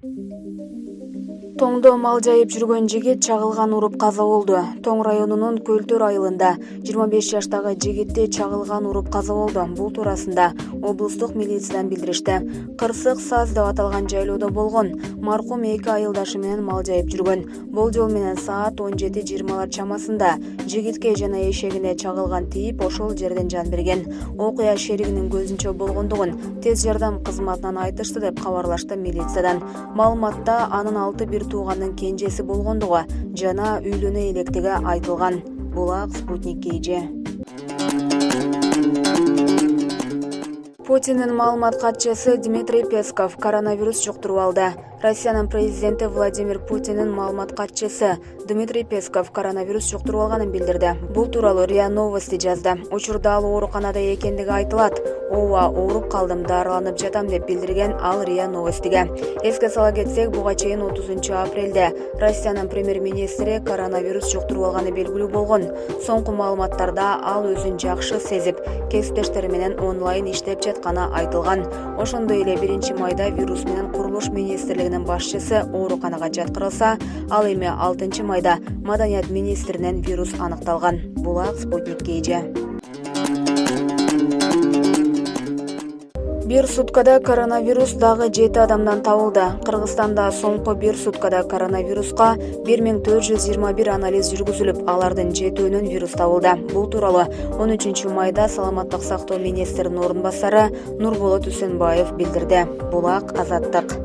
Тоңдо мал жайып жүргөн жигит чагылган уруп каза болду. Тоң районунун Көлтөр айылында 25 жаштагы жигитти чагылган уруп каза болду. Бул туурасында облустук милициядан билдиришти. Кырсык Саз деп аталган жайлоодо болгон. Маркум 2 айылдашы менен мал жайып жүргөн. Болжол менен саат 17:20 чамасында жигитке жана эшегине чагылган тийип ошол жерден жан берген. Окуя шеригинин көзүнчө болгондугун тез жардам кызматынан айтышты деп кабарлашты милициядан. Маалыматта анын 6 бир тууганын кенжеси болгондугу жана үйлөнө электиги айтылган. Булак Спутник KG. Путиндин маалымат катчысы Дмитрий Песков коронавирус жуктуруп алды. Россиянын президенти Владимир Путиндин маалымат катчысы Дмитрий Песков коронавирус жуктуруп алганын билдирди. Бул тууралуу РИА Новости жазды. Учурда ал ооруканада экендиги айтылат. Ооба, ооруп калдым, дарыланып жатам деп билдирген ал РИА Новостиге. Эске сала кетсек, буга чейин 30 апрелде Россиянын премьер-министри коронавирус жуктуруп алганы белгилүү болгон. Соңку маалыматтарда ал өзүн жакшы сезип, кесиптештери менен онлайн иштеп жатканы айтылган. Ошондой эле 1-майда вирус менен курулуш министрлигинин башчысы ооруканага жаткырылса, ал эми 6-майда маданият министринен вирус аныкталган. Булак Спутник KG. Bir суткада коронавирус дагы 7 адамдан табылды. Кыргызстанда соңку bir суткада коронавируска 1421 анализ жүргүзүлүп, алардын 7-өнүн вирус табылды. Бул тууралуу 13-майда Саламаттык сактоо министринин орун басары Нурболот Үсөнбаев билдирди. Булак Азаттык.